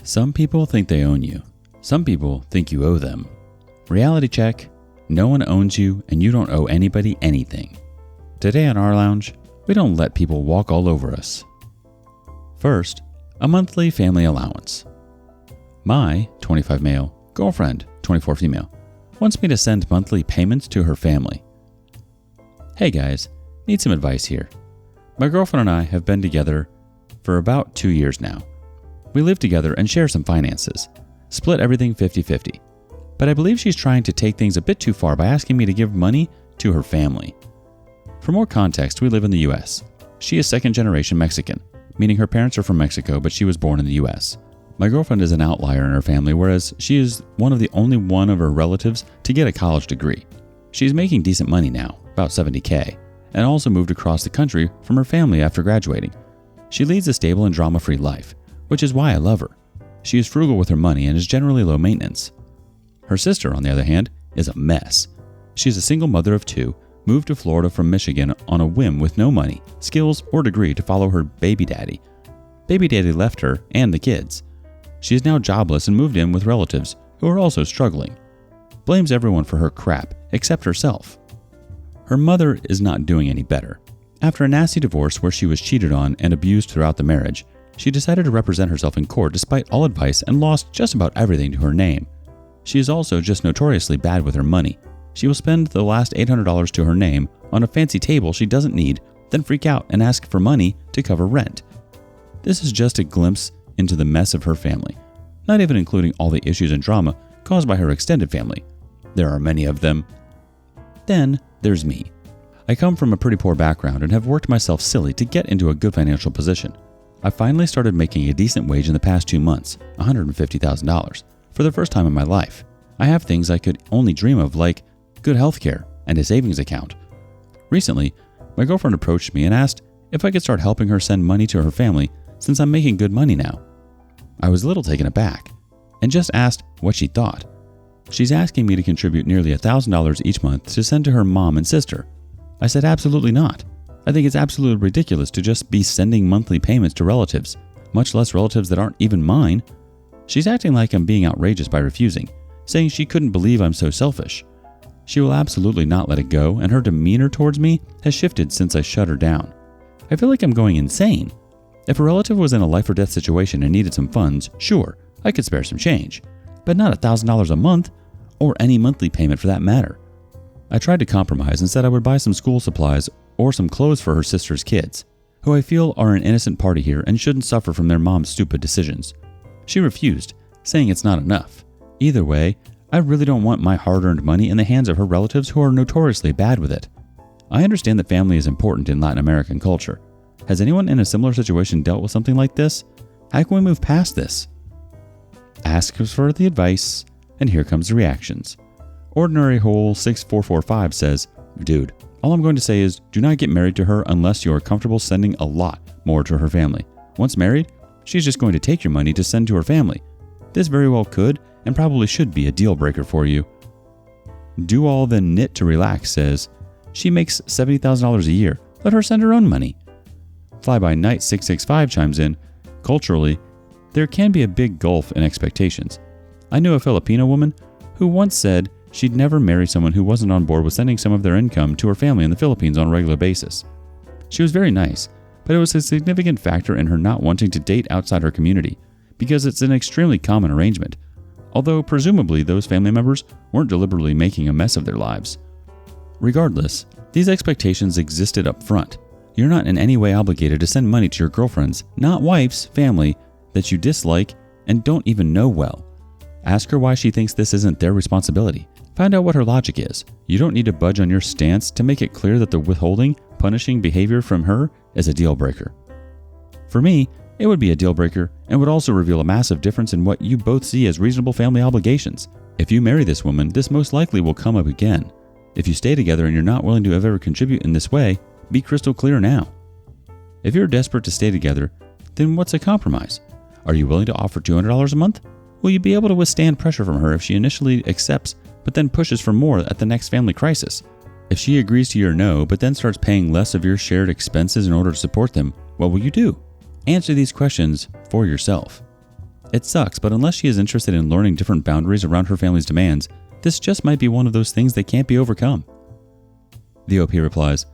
Some people think they own you. Some people think you owe them. Reality check. No one owns you and you don't owe anybody anything. Today on rLounge, we don't let people walk all over us. First, a monthly family allowance. My 25 male girlfriend, 24 female, wants me to send monthly payments to her family. Hey guys, need some advice here. My girlfriend and I have been together for about 2 years now. We live together and share some finances, split everything 50-50. But I believe she's trying to take things a bit too far by asking me to give money to her family. For more context, we live in the US. She is second generation Mexican, meaning her parents are from Mexico, but she was born in the US. My girlfriend is an outlier in her family, whereas she is one of the only one of her relatives to get a college degree. She's making decent money now, about $70K, and also moved across the country from her family after graduating. She leads a stable and drama-free life, which is why I love her. She is frugal with her money and is generally low maintenance. Her sister, on the other hand, is a mess. She is a single mother of 2, moved to Florida from Michigan on a whim with no money, skills, or degree to follow her baby daddy. Baby daddy left her and the kids. She is now jobless and moved in with relatives who are also struggling. Blames everyone for her crap, except herself. Her mother is not doing any better. After a nasty divorce where she was cheated on and abused throughout the marriage, she decided to represent herself in court despite all advice and lost just about everything to her name. She is also just notoriously bad with her money. She will spend the last $800 to her name on a fancy table she doesn't need, then freak out and ask for money to cover rent. This is just a glimpse into the mess of her family, not even including all the issues and drama caused by her extended family. There are many of them. Then there's me. I come from a pretty poor background and have worked myself silly to get into a good financial position. I finally started making a decent wage in the past 2 months, $150,000, for the first time in my life. I have things I could only dream of like good healthcare and a savings account. Recently, my girlfriend approached me and asked if I could start helping her send money to her family since I'm making good money now. I was a little taken aback and just asked what she thought. She's asking me to contribute nearly $1,000 each month to send to her mom and sister. I said absolutely not. I think it's absolutely ridiculous to just be sending monthly payments to relatives, much less relatives that aren't even mine. She's acting like I'm being outrageous by refusing, saying she couldn't believe I'm so selfish. She will absolutely not let it go, and her demeanor towards me has shifted since I shut her down. I feel like I'm going insane. If a relative was in a life or death situation and needed some funds, sure, I could spare some change, but not $1,000 a month, or any monthly payment for that matter. I tried to compromise and said I would buy some school supplies or some clothes for her sister's kids, who I feel are an innocent party here and shouldn't suffer from their mom's stupid decisions. She refused, saying it's not enough. Either way, I really don't want my hard-earned money in the hands of her relatives who are notoriously bad with it. I understand that family is important in Latin American culture. Has anyone in a similar situation dealt with something like this? How can we move past this? Ask for the advice, and here comes the reactions. Ordinary Hole 6445 says, "Dude, all I'm going to say is do not get married to her unless you are comfortable sending a lot more to her family. Once married, she's just going to take your money to send to her family. This very well could and probably should be a deal breaker for you." Do All Then Knit to Relax says, "She makes $70,000 a year. Let her send her own money." Flyby Night 665 chimes in, "Culturally, there can be a big gulf in expectations. I knew a Filipino woman who once said she'd never marry someone who wasn't on board with sending some of their income to her family in the Philippines on a regular basis. She was very nice, but it was a significant factor in her not wanting to date outside her community, because it's an extremely common arrangement, although presumably those family members weren't deliberately making a mess of their lives. Regardless, these expectations existed up front. You're not in any way obligated to send money to your girlfriend's, not wife's, family that you dislike and don't even know well. Ask her why she thinks this isn't their responsibility. Find out what her logic is. You don't need to budge on your stance to make it clear that the withholding, punishing behavior from her is a deal breaker. For me, it would be a deal breaker and would also reveal a massive difference in what you both see as reasonable family obligations. If you marry this woman, this most likely will come up again. If you stay together and you're not willing to ever contribute in this way, be crystal clear now. If you're desperate to stay together, then what's a compromise? Are you willing to offer $200 a month? Will you be able to withstand pressure from her if she initially accepts but then pushes for more at the next family crisis? If she agrees to your no but then starts paying less of your shared expenses in order to support them, what will you do? Answer these questions for yourself. It sucks, but unless she is interested in learning different boundaries around her family's demands, this just might be one of those things that can't be overcome. The OP replies,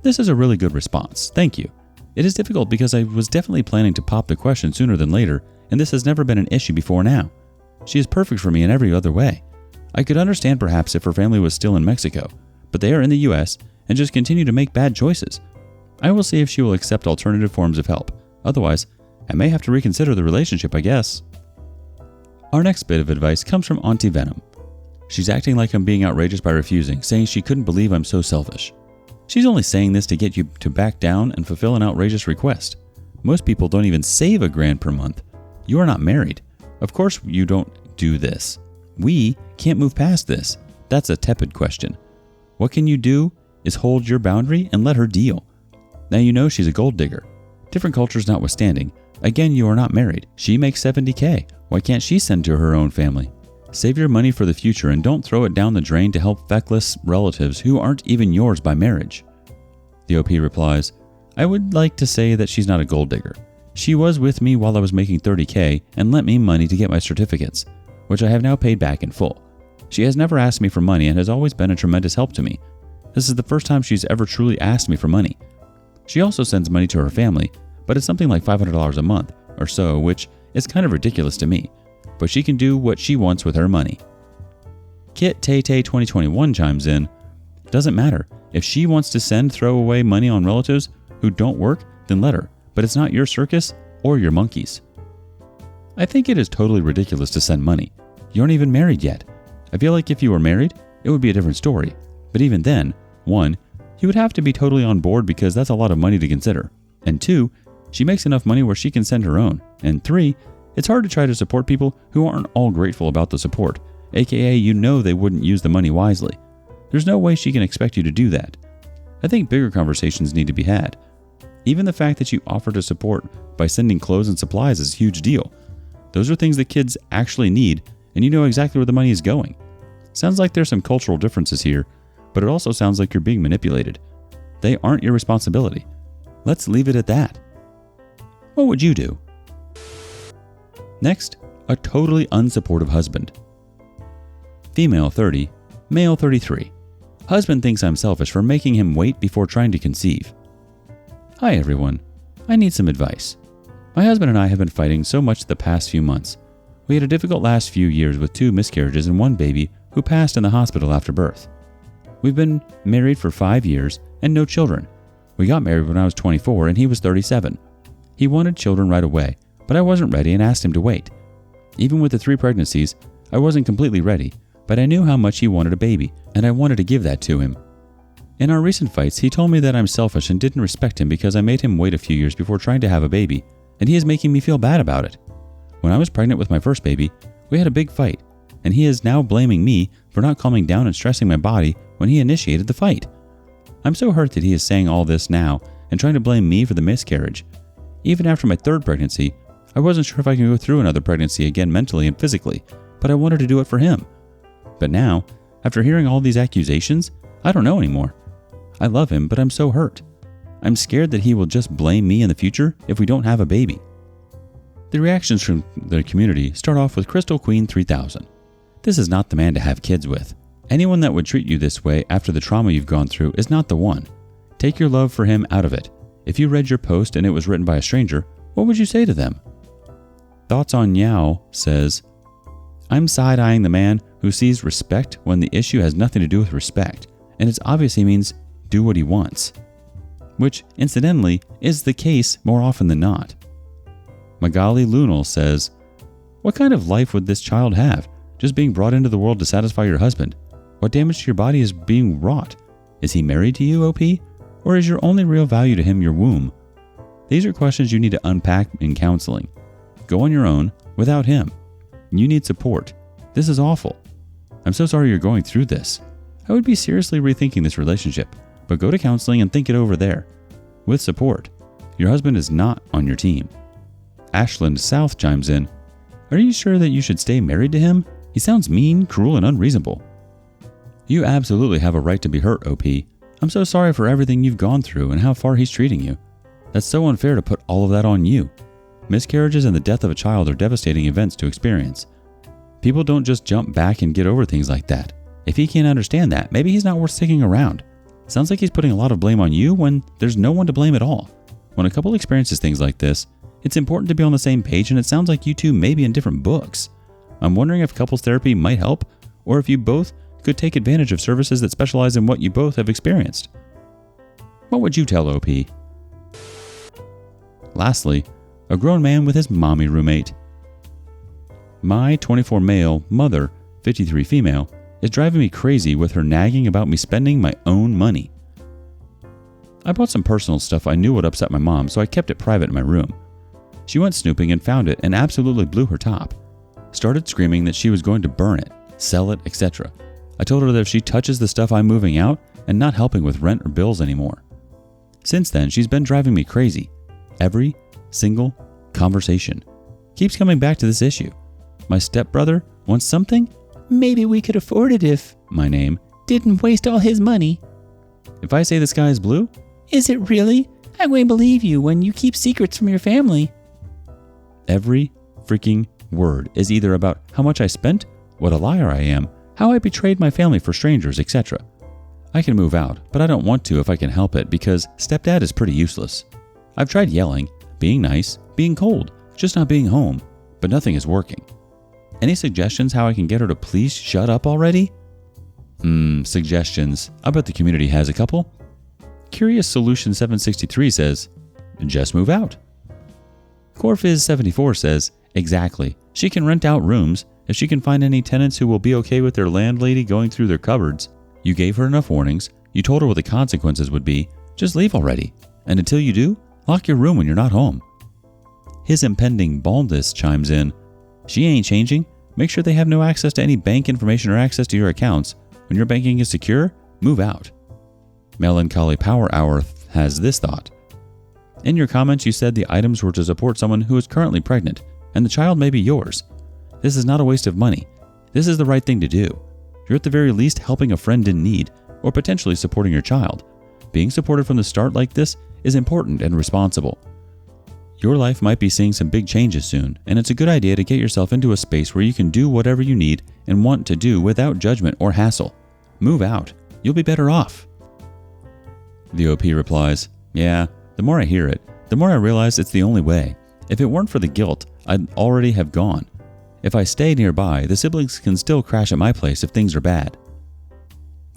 "This is a really good response. Thank you. It is difficult because I was definitely planning to pop the question sooner than later, and this has never been an issue before now. She is perfect for me in every other way. I could understand perhaps if her family was still in Mexico, but they are in the US and just continue to make bad choices. I will see if she will accept alternative forms of help. Otherwise, I may have to reconsider the relationship, I guess." Our next bit of advice comes from Auntie Venom. She's acting like I'm being outrageous by refusing, saying she couldn't believe I'm so selfish. She's only saying this to get you to back down and fulfill an outrageous request. Most people don't even save $1,000 per month. You are not married. Of course you don't do this. We can't move past this. That's a tepid question. What can you do is hold your boundary and let her deal. Now you know she's a gold digger. Different cultures notwithstanding, again, you are not married. She makes $70K. Why can't she send to her own family? Save your money for the future and don't throw it down the drain to help feckless relatives who aren't even yours by marriage. The OP replies, "I would like to say that she's not a gold digger. She was with me while I was making $30K and lent me money to get my certificates, which I have now paid back in full. She has never asked me for money and has always been a tremendous help to me. This is the first time she's ever truly asked me for money. She also sends money to her family, but it's something like $500 a month or so, which is kind of ridiculous to me. But she can do what she wants with her money." Kit Tay Tay 2021 chimes in, "Doesn't matter. If she wants to send throwaway money on relatives who don't work, then let her. But it's not your circus or your monkeys." I think it is totally ridiculous to send money. You aren't even married yet. I feel like if you were married, it would be a different story. But even then, 1, you would have to be totally on board because that's a lot of money to consider. And 2, she makes enough money where she can send her own. And 3, it's hard to try to support people who aren't all grateful about the support, aka you know they wouldn't use the money wisely. There's no way she can expect you to do that. I think bigger conversations need to be had. Even the fact that you offer to support by sending clothes and supplies is a huge deal. Those are things that kids actually need, and you know exactly where the money is going. Sounds like there's some cultural differences here, but it also sounds like you're being manipulated. They aren't your responsibility. Let's leave it at that. What would you do? Next, a totally unsupportive husband. Female 30, male 33. Husband thinks I'm selfish for making him wait before trying to conceive. Hi everyone, I need some advice. My husband and I have been fighting so much the past few months. We had a difficult last few years with 2 miscarriages and 1 baby who passed in the hospital after birth. We've been married for 5 years and no children. We got married when I was 24 and he was 37. He wanted children right away, but I wasn't ready and asked him to wait. Even with the 3 pregnancies, I wasn't completely ready, but I knew how much he wanted a baby, and I wanted to give that to him. In our recent fights, he told me that I'm selfish and didn't respect him because I made him wait a few years before trying to have a baby, and he is making me feel bad about it. When I was pregnant with my first baby, we had a big fight, and he is now blaming me for not calming down and stressing my body when he initiated the fight. I'm so hurt that he is saying all this now and trying to blame me for the miscarriage. Even after my 3rd pregnancy, I wasn't sure if I could go through another pregnancy again mentally and physically, but I wanted to do it for him. But now, after hearing all these accusations, I don't know anymore. I love him, but I'm so hurt. I'm scared that he will just blame me in the future if we don't have a baby. The reactions from the community start off with Crystal Queen 3000. This is not the man to have kids with. Anyone that would treat you this way after the trauma you've gone through is not the one. Take your love for him out of it. If you read your post and it was written by a stranger, what would you say to them? Thoughts on Yao says, I'm side-eyeing the man who sees respect when the issue has nothing to do with respect, and it's obvious he means do what he wants. Which, incidentally, is the case more often than not. Magali Lunal says, what kind of life would this child have? Just being brought into the world to satisfy your husband? What damage to your body is being wrought? Is he married to you, OP? Or is your only real value to him your womb? These are questions you need to unpack in counseling. Go on your own, without him. You need support. This is awful. I'm so sorry you're going through this. I would be seriously rethinking this relationship, but go to counseling and think it over there. With support. Your husband is not on your team. Ashland South chimes in, are you sure that you should stay married to him? He sounds mean, cruel, and unreasonable. You absolutely have a right to be hurt, OP. I'm so sorry for everything you've gone through and how far he's treating you. That's so unfair to put all of that on you. Miscarriages and the death of a child are devastating events to experience. People don't just jump back and get over things like that. If he can't understand that, maybe he's not worth sticking around. Sounds like he's putting a lot of blame on you when there's no one to blame at all. When a couple experiences things like this, it's important to be on the same page, and it sounds like you two may be in different books. I'm wondering if couples therapy might help, or if you both could take advantage of services that specialize in what you both have experienced. What would you tell OP? Lastly, a grown man with his mommy roommate. My 24 male, mother, 53 female, is driving me crazy with her nagging about me spending my own money. I bought some personal stuff I knew would upset my mom, so I kept it private in my room. She went snooping and found it and absolutely blew her top. Started screaming that she was going to burn it, sell it, etc. I told her that if she touches the stuff I'm moving out and not helping with rent or bills anymore. Since then, she's been driving me crazy. Every single conversation keeps coming back to this issue. My stepbrother wants something? Maybe we could afford it if my name didn't waste all his money. If I say the sky is blue? Is it really? I won't believe you when you keep secrets from your family. Every freaking word is either about how much I spent, what a liar I am, how I betrayed my family for strangers, etc. I can move out, but I don't want to if I can help it because stepdad is pretty useless. I've tried yelling, being nice, being cold, just not being home, but nothing is working. Any suggestions how I can get her to please shut up already? Suggestions. I bet the community has a couple. Curious Solution 763 says, just move out. Corfiz74 says, exactly. She can rent out rooms if she can find any tenants who will be okay with their landlady going through their cupboards. You gave her enough warnings. You told her what the consequences would be. Just leave already. And until you do, lock your room when you're not home. His impending baldness chimes in. She ain't changing. Make sure they have no access to any bank information or access to your accounts. When your banking is secure, move out. Melancholy Power Hour has this thought. In your comments, you said the items were to support someone who is currently pregnant, and the child may be yours. This is not a waste of money. This is the right thing to do. You're at the very least helping a friend in need, or potentially supporting your child. Being supported from the start like this is important and responsible. Your life might be seeing some big changes soon, and it's a good idea to get yourself into a space where you can do whatever you need and want to do without judgment or hassle. Move out. You'll be better off. The OP replies, yeah, the more I hear it, the more I realize it's the only way. If it weren't for the guilt, I'd already have gone. If I stay nearby, the siblings can still crash at my place if things are bad.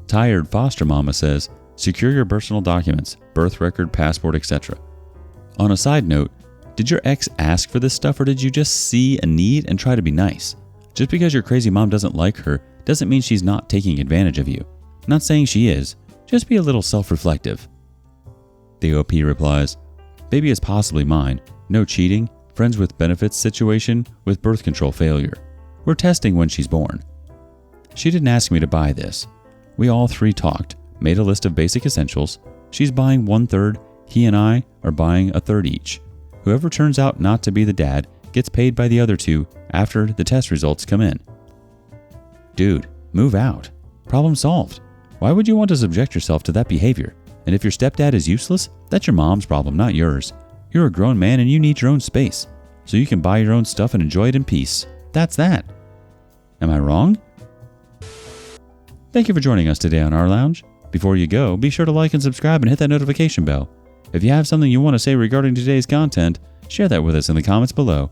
Tired Foster Mama says, secure your personal documents, birth record, passport, etc. On a side note, did your ex ask for this stuff or did you just see a need and try to be nice? Just because your crazy mom doesn't like her doesn't mean she's not taking advantage of you. Not saying she is, just be a little self-reflective. The OP replies, baby is possibly mine, no cheating, friends with benefits situation with birth control failure. We're testing when she's born. She didn't ask me to buy this. We all three talked, made a list of basic essentials. She's buying 1/3, he and I are buying 1/3 each. Whoever turns out not to be the dad gets paid by the other two after the test results come in. Dude, move out. Problem solved. Why would you want to subject yourself to that behavior? And if your stepdad is useless, that's your mom's problem, not yours. You're a grown man and you need your own space, so you can buy your own stuff and enjoy it in peace. That's that. Am I wrong? Thank you for joining us today on rLounge. Before you go, be sure to like and subscribe and hit that notification bell. If you have something you want to say regarding today's content, share that with us in the comments below.